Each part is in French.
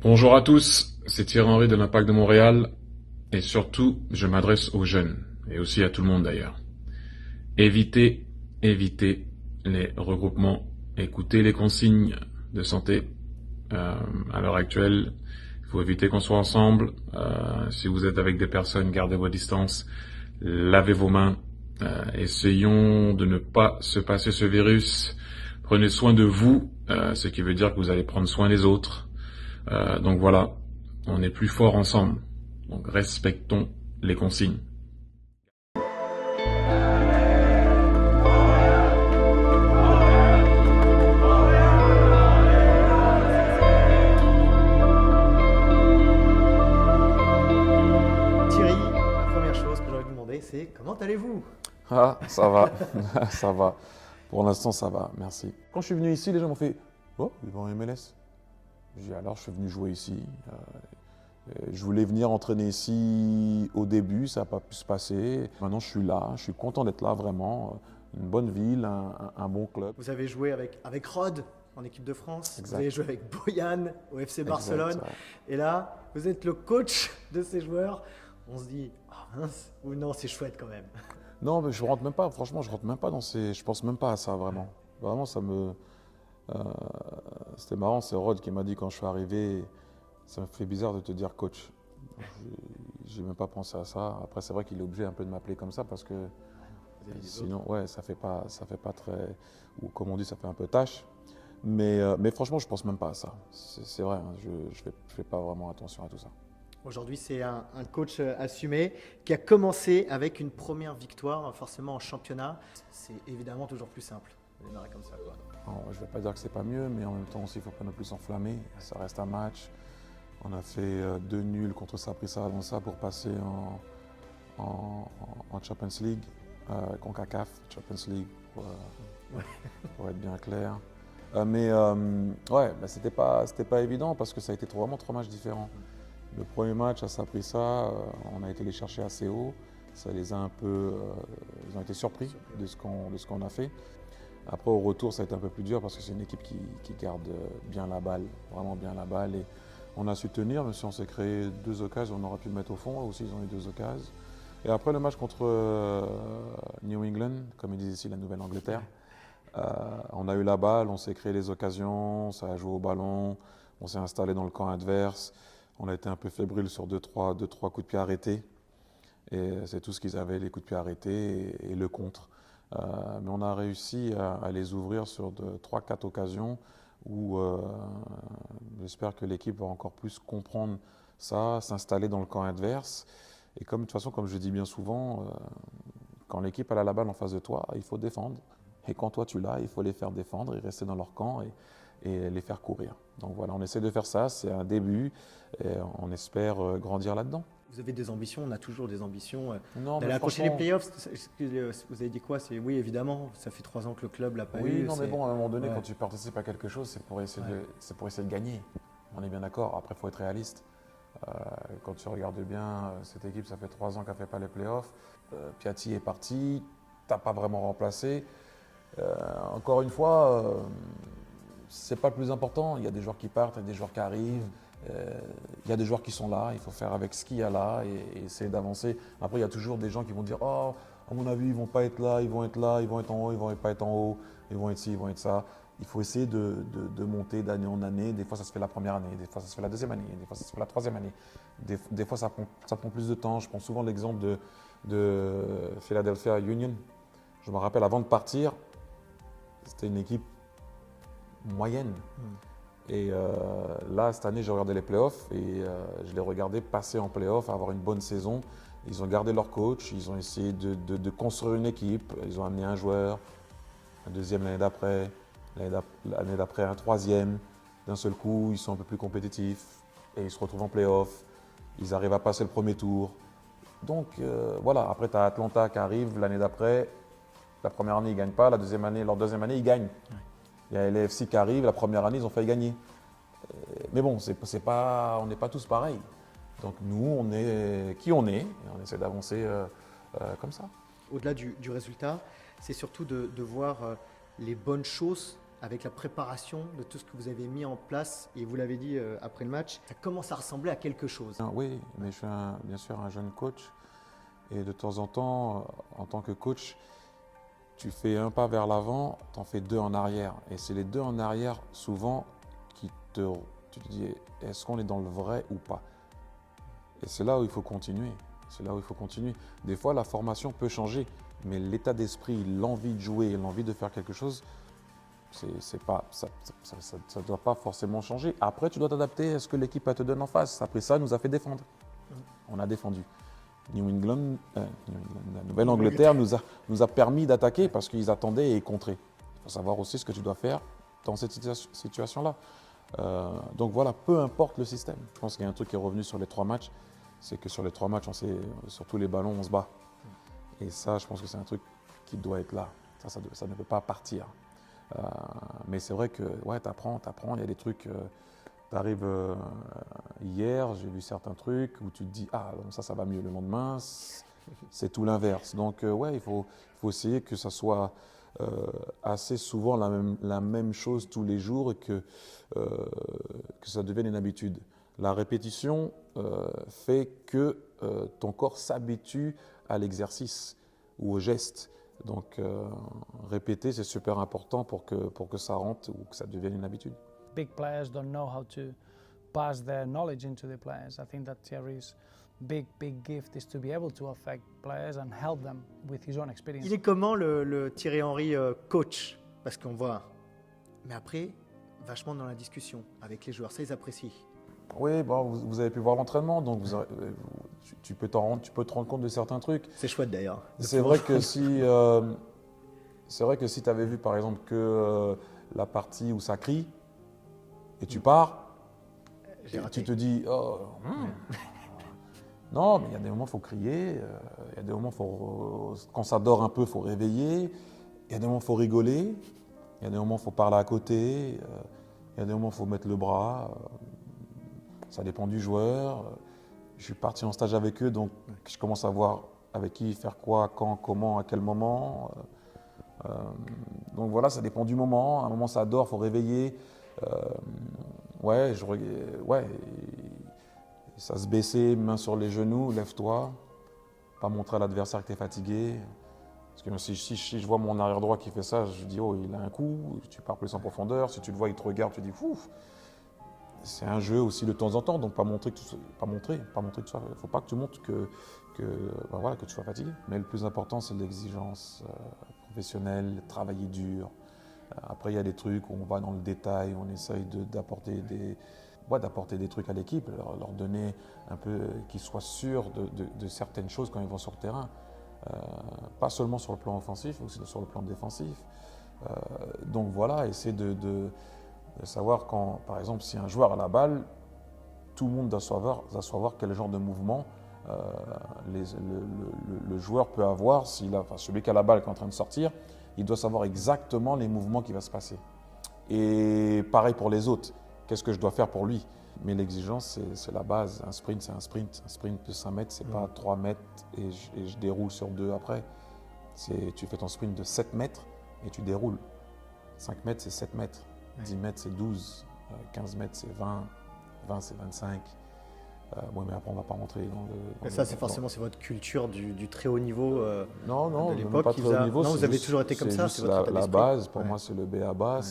Bonjour à tous, c'est Thierry Henry de l'Impact de Montréal et surtout je m'adresse aux jeunes et aussi à tout le monde d'ailleurs. Évitez les regroupements, écoutez les consignes de santé. À l'heure actuelle, il faut éviter qu'on soit ensemble. Si vous êtes avec des personnes, gardez vos distances, lavez vos mains. Essayons de ne pas se passer ce virus. Prenez soin de vous, ce qui veut dire que vous allez prendre soin des autres. Donc voilà, on est plus fort ensemble. Donc respectons les consignes. Thierry, la première chose que j'aurais vous demander, c'est comment allez-vous? Ah, ça va, ça va. Pour l'instant, ça va, merci. Quand je suis venu ici, les gens m'ont fait Oh, il va en MLS. J'ai dit alors, je suis venu jouer ici. Je voulais venir entraîner ici au début, ça n'a pas pu se passer. Maintenant, je suis là, je suis content d'être là, vraiment. Une bonne ville, un bon club. Vous avez joué avec Rod en équipe de France, Exact. vous avez joué avec Boyan au FC Barcelone, Exact, ouais. et là, vous êtes le coach de ces joueurs. On se dit, oh mince, ou non, c'est chouette quand même. Non, mais je rentre même pas, franchement, je rentre même pas dans ces. Je pense même pas à ça, vraiment. Vraiment, ça me. euh, C'était marrant, c'est Rod qui m'a dit quand je suis arrivé, ça me fait bizarre de te dire coach. J'ai même pas pensé à ça. Après, c'est vrai qu'il est obligé un peu de m'appeler comme ça parce que Vous avez des sinon, ouais, ça fait pas très. Ou comme on dit, ça fait un peu tâche. Mais franchement, je pense même pas à ça. C'est vrai, hein, je fais pas vraiment attention à tout ça. Aujourd'hui, c'est un coach assumé qui a commencé avec une première victoire, forcément en championnat. C'est évidemment toujours plus simple de démarrer comme ça, quoi. Alors, je ne vais pas dire que c'est pas mieux, mais en même temps aussi, il ne faut pas non plus s'enflammer. Ça reste un match. On a fait 2 nuls contre Saprissa avant ça pour passer en Champions League, CONCACAF, Champions League, pour être bien clair. Ouais, bah, c'était pas évident parce que ça a été vraiment 3 matchs différents. Le premier match à Saprissa, on a été les chercher assez haut. Ça les a un peu, ils ont été surpris de ce qu'on a fait. Après, au retour, ça a été un peu plus dur parce que c'est une équipe qui garde bien la balle, vraiment bien la balle. Et on a su tenir, même si on s'est créé 2 occasions, on aurait pu le mettre au fond. Eux aussi, ils ont eu 2 occasions. Et après le match contre New England, comme ils disent ici, la Nouvelle-Angleterre, on a eu la balle, on s'est créé les occasions, ça a joué au ballon, on s'est installé dans le camp adverse. On a été un peu fébrile sur deux, trois coups de pied arrêtés. Et c'est tout ce qu'ils avaient, les coups de pied arrêtés et le contre. Mais on a réussi à les ouvrir sur 3, 4 occasions où j'espère que l'équipe va encore plus comprendre ça, s'installer dans le camp adverse. Et comme de toute façon, comme je dis bien souvent, quand l'équipe a la balle en face de toi, il faut défendre. Et quand toi tu l'as, il faut les faire défendre et rester dans leur camp et les faire courir. Donc voilà, on essaie de faire ça, c'est un début et on espère grandir là-dedans. Vous avez des ambitions, on a toujours des ambitions Non, d'aller mais accrocher les franchement, playoffs. Vous avez dit quoi? C'est oui, évidemment, ça fait 3 ans que le club l'a pas oui, eu. non, mais bon, à un moment donné, Ouais. quand tu participes à quelque chose, Ouais. c'est pour essayer de gagner. On est bien d'accord. Après, il faut être réaliste. Euh, Quand tu regardes bien, cette équipe, ça fait 3 ans qu'elle ne fait pas les playoffs. Piatti est parti, t'as pas vraiment remplacé. Encore une fois, c'est pas le plus important. Il y a des joueurs qui partent, il y a des joueurs qui arrivent. Il y a des joueurs qui sont là, il faut faire avec ce qu'il y a là et essayer d'avancer. Après, il y a toujours des gens qui vont dire Oh, à mon avis, ils vont pas être là, ils vont être là, ils vont être en haut, ils vont pas être en haut, ils vont être ci, ils vont être ça. Il faut essayer de monter d'année en année. Des fois, ça se fait la première année, des fois, ça se fait la deuxième année, des fois, ça se fait la troisième année. Des fois, ça prend plus de temps. Je prends souvent l'exemple de Philadelphia Union. Je me rappelle, avant de partir, c'était une équipe moyenne. Et là, cette année, j'ai regardé les playoffs et je les regardais passer en playoffs, avoir une bonne saison. Ils ont gardé leur coach, ils ont essayé de construire une équipe. Ils ont amené un joueur, un deuxième l'année d'après un troisième. D'un seul coup, ils sont un peu plus compétitifs et ils se retrouvent en playoffs. Ils arrivent à passer le premier tour. Donc voilà, après tu as Atlanta qui arrive l'année d'après. La première année, ils ne gagnent pas. Leur deuxième année, ils gagnent. Il y a LAFC qui arrive, la première année, ils ont failli gagner. Mais bon, on n'est pas tous pareils. Donc nous, on est qui on est, et on essaie d'avancer comme ça. Au-delà du résultat, c'est surtout de voir les bonnes choses avec la préparation de tout ce que vous avez mis en place, et vous l'avez dit après le match, ça commence à ressembler à quelque chose. Oui, mais je suis bien sûr un jeune coach. Et de temps en temps, en tant que coach, tu fais un pas vers l'avant, tu en fais deux en arrière. Et c'est les deux en arrière, souvent, tu te dis, est-ce qu'on est dans le vrai ou pas? Et c'est là où il faut continuer. C'est là où il faut continuer. Des fois, la formation peut changer, mais l'état d'esprit, l'envie de jouer, l'envie de faire quelque chose, ça ne doit pas forcément changer. Après, tu dois t'adapter à ce que l'équipe te donne en face. Après ça, nous a fait défendre. On a défendu. La Nouvelle-Angleterre nous a permis d'attaquer parce qu'ils attendaient et contraient. Il faut savoir aussi ce que tu dois faire dans cette situation-là. Donc voilà, peu importe le système. Je pense qu'il y a un truc qui est revenu sur les 3 matchs, c'est que sur les 3 matchs, sur tous les ballons, on se bat. Et ça, je pense que c'est un truc qui doit être là. Ça ne peut pas partir. Mais c'est vrai que ouais, tu apprends. Il y a des trucs. Tu arrives hier, j'ai vu certains trucs où tu te dis ah ça va mieux. Le lendemain, c'est tout l'inverse. Donc ouais, il faut essayer que ça soit assez souvent la même chose tous les jours et que ça devienne une habitude. La répétition fait que ton corps s'habitue à l'exercice ou au geste. Donc répéter, c'est super important pour que ça rentre ou que ça devienne une habitude. Big players don't know how to pass their knowledge into the players. I think that Thierry's big gift is to be able to affect players and help them with his own experience. Il est comment le Thierry Henry coach? Parce qu'on voit, mais après, vachement dans la discussion avec les joueurs, ça ils apprécient. Oui, bon, vous avez pu voir l'entraînement, donc tu peux te rendre compte de certains trucs. C'est chouette d'ailleurs. C'est vrai que si tu avais vu par exemple que la partie où ça crie, et tu pars, et tu te dis non, mais il y a des moments où il faut crier, il y a des moments quand ça dort un peu, il faut réveiller, il y a des moments où il faut rigoler, il y a des moments où il faut parler à côté, il y a des moments où il faut mettre le bras, ça dépend du joueur. Je suis parti en stage avec eux, donc je commence à voir avec qui faire quoi, quand, comment, à quel moment. Donc voilà, ça dépend du moment. À un moment ça dort, il faut réveiller. Ça se baisser, main sur les genoux, lève-toi, pas montrer à l'adversaire que tu es fatigué. Parce que si je vois mon arrière droit qui fait ça, je dis oh il a un coup, tu pars plus en profondeur. Si tu le vois, il te regarde, tu dis ouf. C'est un jeu aussi de temps en temps, donc pas montrer que tu sois. Il ne faut pas que tu montres que tu sois fatigué. Mais le plus important, c'est l'exigence professionnelle, travailler dur. Après, il y a des trucs où on va dans le détail, on essaye d'apporter des trucs à l'équipe, leur donner un peu qu'ils soient sûrs de certaines choses quand ils vont sur le terrain. Pas seulement sur le plan offensif, mais aussi sur le plan défensif. Donc voilà, essayer de savoir quand, par exemple, si un joueur a la balle, tout le monde doit savoir quel genre de mouvement le joueur peut avoir. Celui qui a la balle qui est en train de sortir, il doit savoir exactement les mouvements qui vont se passer. Et pareil pour les autres, qu'est-ce que je dois faire pour lui? Mais l'exigence, c'est la base. Un sprint, c'est un sprint. Un sprint de 5 mètres, c'est pas 3 mètres et je déroule sur 2 après. Tu fais ton sprint de 7 mètres et tu déroules. 5 mètres, c'est 7 mètres. 10 mètres, c'est 12. 15 mètres, c'est 20. 20, c'est 25. Oui, mais après, on ne va pas rentrer dans ça, c'est forcément votre culture du très haut niveau non, de l'époque. Pas très haut niveau. Non, vous avez toujours été comme ça. C'est la base. Pour moi, c'est le B.A.-Ba.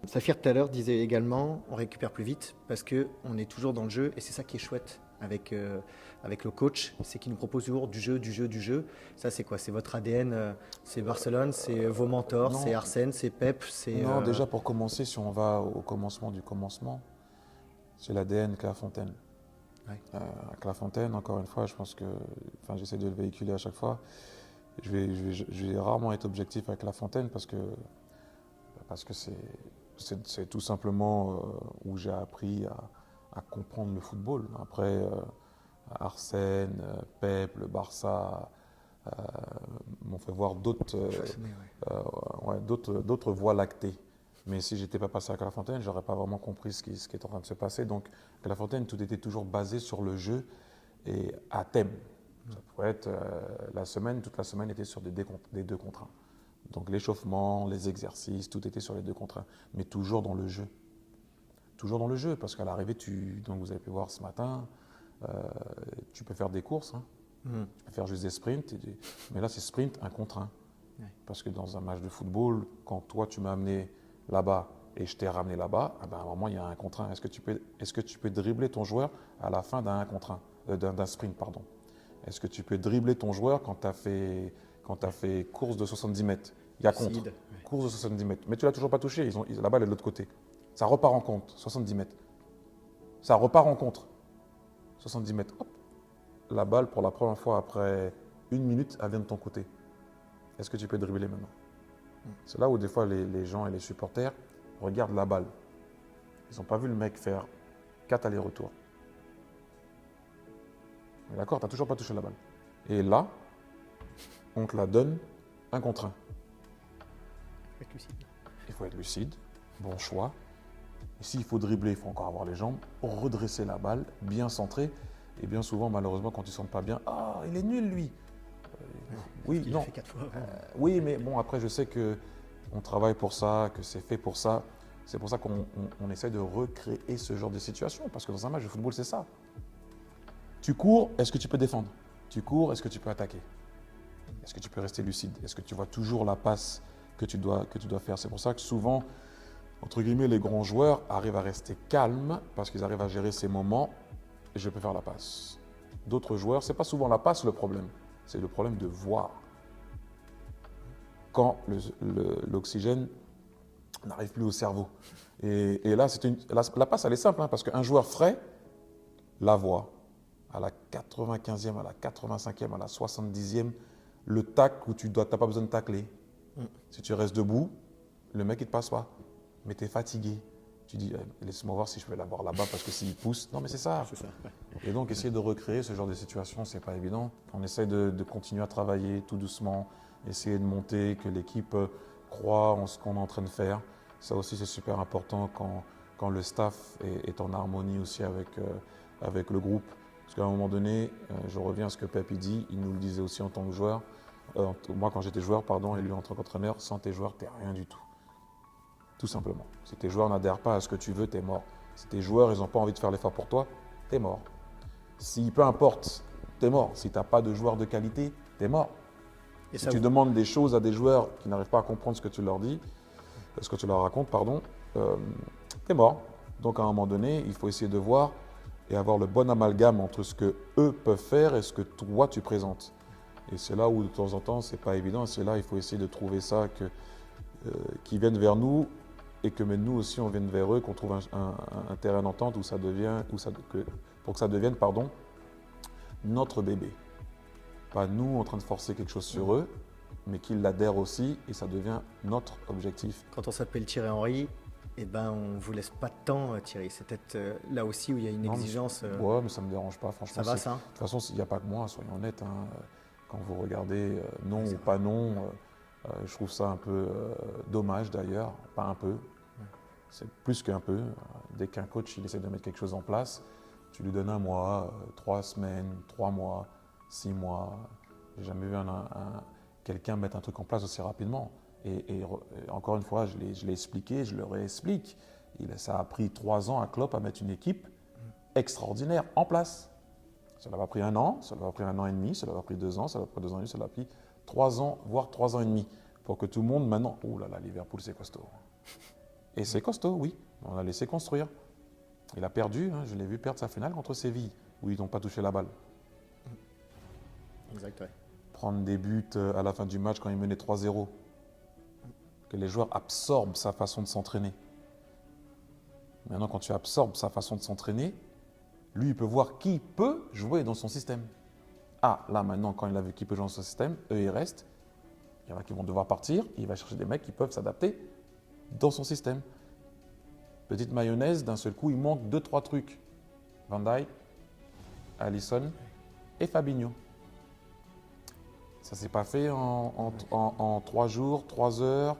Saphir, tout à l'heure, disait également on récupère plus vite parce qu'on est toujours dans le jeu. Et c'est ça qui est chouette avec le coach, c'est qu'il nous propose toujours du jeu. Ça, c'est quoi? C'est votre ADN, c'est Barcelone, c'est vos mentors, c'est Arsène, c'est Pep. Non, déjà, pour commencer, si on va au commencement du commencement, c'est l'ADN Clairefontaine. Ouais. Clairefontaine, encore une fois, je pense que, j'essaie de le véhiculer à chaque fois. Je vais rarement être objectif avec Clairefontaine parce que c'est tout simplement où j'ai appris à comprendre le football. Après, Arsène, Pep, le Barça m'ont fait voir d'autres voies lactées. Mais si je n'étais pas passé à Clairefontaine, je n'aurais pas vraiment compris ce qui est en train de se passer. Donc, Clairefontaine, tout était toujours basé sur le jeu et à thème. Ça pourrait être toute la semaine était sur des 2 contre 1. Donc l'échauffement, les exercices, tout était sur les 2 contre 1, mais toujours dans le jeu. Toujours dans le jeu, parce qu'à l'arrivée, donc vous avez pu voir ce matin, tu peux faire des courses, hein. Tu peux faire juste des sprints, mais là c'est sprint 1 contre 1. Ouais. Parce que dans un match de football, quand toi tu m'as amené là-bas et je t'ai ramené là-bas, à un moment il y a un 1 contre 1. Est-ce que tu peux dribbler ton joueur à la fin d'un 1 contre 1, d'un sprint, pardon. Est-ce que tu peux dribbler ton joueur quand tu as fait course de 70 mètres? Il y a contre, Ouais. course de 70 mètres. Mais tu l'as toujours pas touché, la balle est de l'autre côté. Ça repart en contre, 70 mètres. Ça repart en contre, 70 mètres. Hop. La balle, pour la première fois après 1 minute, elle vient de ton côté. Est-ce que tu peux dribbler maintenant? C'est là où des fois les gens et les supporters regardent la balle. Ils n'ont pas vu le mec faire 4 allers-retours. D'accord, tu n'as toujours pas touché la balle. Et là, on te la donne 1 contre 1. Avec lucide. Il faut être lucide, bon choix. Et s'il faut dribbler, il faut encore avoir les jambes, redresser la balle, bien centré. Et bien souvent, malheureusement, quand tu ne sens pas bien, ah, il est nul lui. Oui, Il non. l'a fait 4 fois. Oui, mais bon, après, je sais qu'on travaille pour ça, que c'est fait pour ça. C'est pour ça qu'on essaie de recréer ce genre de situation. Parce que dans un match de football, c'est ça. Tu cours, est-ce que tu peux défendre? Tu cours, est-ce que tu peux attaquer? Est-ce que tu peux rester lucide? Est-ce que tu vois toujours la passe que tu dois faire? C'est pour ça que souvent, entre guillemets, les grands joueurs arrivent à rester calmes parce qu'ils arrivent à gérer ces moments et je peux faire la passe. D'autres joueurs, ce n'est pas souvent la passe le problème, c'est le problème de voir. Quand l'oxygène n'arrive plus au cerveau. Et là, la passe, elle est simple, hein, parce qu'un joueur frais la voit. À la 95e, à la 85e, à la 70e, le tac où tu n'as pas besoin de tacler. Si tu restes debout, le mec, il ne te passe pas. Mais tu es fatigué. Tu dis, laisse-moi voir si je peux l'avoir là-bas parce que s'il pousse. Non, mais c'est ça. C'est ça. Ouais. Et donc, essayer de recréer ce genre de situation, ce n'est pas évident. On essaie de continuer à travailler tout doucement, essayer de monter, que l'équipe croit en ce qu'on est en train de faire. Ça aussi, c'est super important quand le staff est en harmonie aussi avec le groupe. Parce qu'à un moment donné, je reviens à ce que Pep dit, il nous le disait aussi en tant que joueur. Moi, quand j'étais joueur, et lui en tant qu'entraîneur, sans tes joueurs, tu n'es rien du tout. Tout simplement. Si tes joueurs n'adhèrent pas à ce que tu veux, tu es mort. Si tes joueurs, ils n'ont pas envie de faire l'effort pour toi, tu es mort. Si peu importe, tu es mort. Si tu n'as pas de joueurs de qualité, tu es mort. Et si ça, tu demandes des choses à des joueurs qui n'arrivent pas à comprendre ce que tu leur dis, ce que tu leur racontes, tu es mort. Donc à un moment donné, il faut essayer de voir et avoir le bon amalgame entre ce que eux peuvent faire et ce que toi tu présentes. Et c'est là où de temps en temps, c'est pas évident. C'est là il faut essayer de trouver ça, qu'ils viennent vers nous et que mais nous aussi on vienne vers eux, qu'on trouve un terrain d'entente où ça devient, pour que ça devienne, notre bébé. Pas nous en train de forcer quelque chose sur eux, mais qu'ils l'adhèrent aussi et ça devient notre objectif. quand on s'appelle Thierry Henry, eh ben, on ne vous laisse pas de temps, Thierry. C'est peut-être là aussi où il y a une exigence. Ouais, mais ça ne me dérange pas, franchement. Ça va, ça? De toute façon, il n'y a pas que moi, soyons honnêtes. Hein. Quand vous regardez non ou pas non, je trouve ça un peu dommage d'ailleurs. Pas un peu. C'est plus qu'un peu. Dès qu'un coach il essaie de mettre quelque chose en place, tu lui donnes 1 mois, 3 semaines, 3 mois, 6 mois. J'ai jamais vu quelqu'un mettre un truc en place aussi rapidement. Et encore une fois, je l'ai expliqué, je le réexplique. Ça a pris 3 ans à Klopp à mettre une équipe extraordinaire en place. Ça n'a pas pris 1 an, ça n'a pas pris 1 an et demi, ça n'a pas pris 2 ans, ça n'a pas pris 2 ans et demi, ça a pris 3 ans, voire 3 ans et demi. Pour que tout le monde maintenant, oh là là, Liverpool c'est costaud. Et c'est costaud, oui, on l'a laissé construire. Il a perdu, hein, je l'ai vu perdre sa finale contre Séville, où ils n'ont pas touché la balle. Exact, ouais. Prendre des buts à la fin du match quand il menait 3-0. Que les joueurs absorbent sa façon de s'entraîner. Maintenant, quand tu absorbes sa façon de s'entraîner, lui, il peut voir qui peut jouer dans son système. Ah, là, maintenant, quand il a vu qui peut jouer dans son système, eux, ils restent. Il y en a qui vont devoir partir. Il va chercher des mecs qui peuvent s'adapter dans son système. Petite mayonnaise, d'un seul coup, il manque 2-3 trucs. Van Dijk, Alisson et Fabinho. Ça ne s'est pas fait en 3 jours, 3 heures,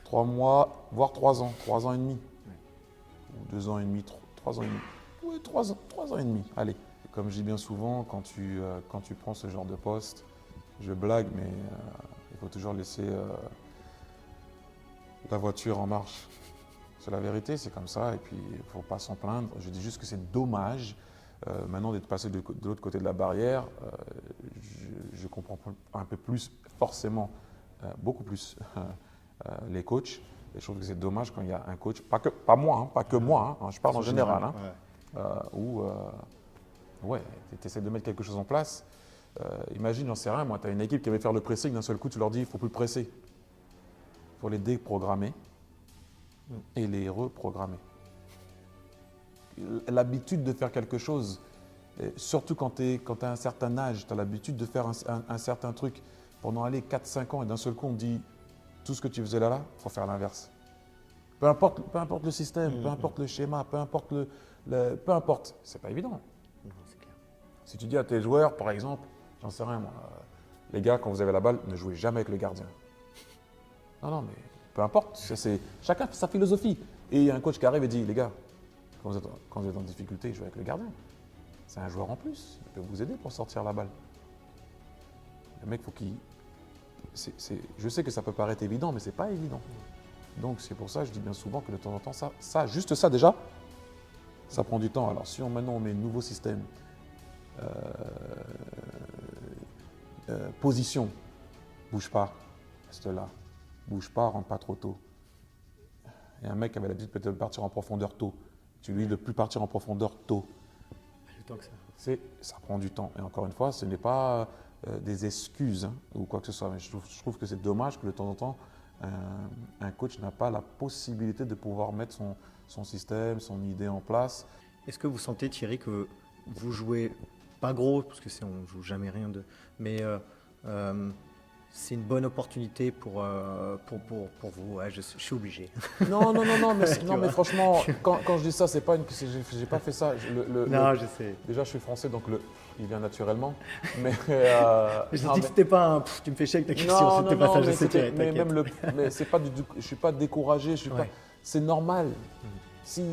3 mois, voire 3 ans, 3 ans et demi. Ou 2 ans et demi, 3 ans et demi. Oui, 3 ans et demi, allez. Comme je dis bien souvent, quand tu prends ce genre de poste, je blague, mais il faut toujours laisser la voiture en marche. C'est la vérité, c'est comme ça, et puis il ne faut pas s'en plaindre. Je dis juste que c'est dommage, maintenant d'être passé de l'autre côté de la barrière, je comprends un peu plus, forcément, beaucoup plus, les coachs. Et je trouve que c'est dommage quand il y a un coach, pas moi, pas que moi, je parle en général, où tu essaies de mettre quelque chose en place. Imagine, j'en sais rien, moi, tu as une équipe qui va faire le pressing, d'un seul coup, tu leur dis, il ne faut plus presser. Il faut les déprogrammer et les reprogrammer. L'habitude de faire quelque chose, surtout quand tu as un certain âge, tu as l'habitude de faire un certain truc pendant 4-5 ans et d'un seul coup on te dit tout ce que tu faisais là, il faut faire l'inverse. Peu importe le système, peu importe le schéma, peu importe peu importe, c'est pas évident. C'est clair. Si tu dis à tes joueurs, par exemple, j'en sais rien moi, les gars, quand vous avez la balle, ne jouez jamais avec le gardien. Non, mais peu importe, chacun fait sa philosophie. Et il y a un coach qui arrive et dit, les gars, quand vous êtes en difficulté, jouez avec le gardien. C'est un joueur en plus, il peut vous aider pour sortir la balle. Le mec, faut qu'il... Je sais que ça peut paraître évident, mais c'est pas évident. Donc c'est pour ça que je dis bien souvent que de temps en temps, juste ça déjà, ça prend du temps. Alors si maintenant on met un nouveau système, position, bouge pas, reste là, bouge pas, rentre pas trop tôt. Et un mec avait l'habitude peut-être de partir en profondeur tôt. Tu lui dis de plus partir en profondeur tôt. Le temps que ça. Ça prend du temps. Et encore une fois, ce n'est pas des excuses ou quoi que ce soit. Mais je trouve que c'est dommage que de temps en temps, un coach n'a pas la possibilité de pouvoir mettre son système, son idée en place. Est-ce que vous sentez, Thierry, que vous jouez pas gros, parce que on joue jamais rien de, mais c'est une bonne opportunité pour vous. Ouais, je suis obligé. Non, mais franchement, quand je dis ça, c'est pas j'ai pas fait ça. Je sais. Déjà, je suis français, donc il vient naturellement. Mais je dis que c'était pas tu me fais chier avec ta question. C'était pas ça. Je sais, Thierry, mais même mais c'est pas je suis pas découragé. C'est normal. Si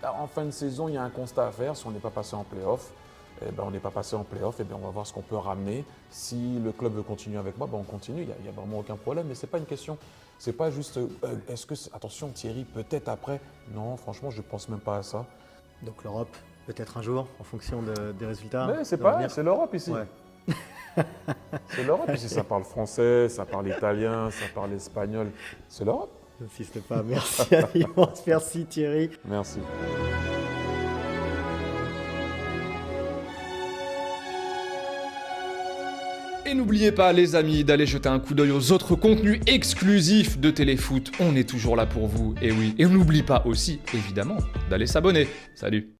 en fin de saison, il y a un constat à faire, si on n'est pas passé en play-off, on n'est pas passé en play-off, on va voir ce qu'on peut ramener. Si le club veut continuer avec moi, on continue, il n'y a vraiment aucun problème. Mais ce n'est pas une question, c'est pas juste, attention Thierry, peut-être après. Non, franchement, je ne pense même pas à ça. Donc l'Europe, peut-être un jour, en fonction des résultats. Mais c'est l'Europe ici. Ouais. C'est l'Europe ici, ça parle français, ça parle italien, ça parle espagnol. C'est l'Europe. N'insiste pas, merci à l'immense, merci Thierry. Merci. Et n'oubliez pas les amis d'aller jeter un coup d'œil aux autres contenus exclusifs de Téléfoot, on est toujours là pour vous, et oui. Et on n'oublie pas aussi, évidemment, d'aller s'abonner. Salut!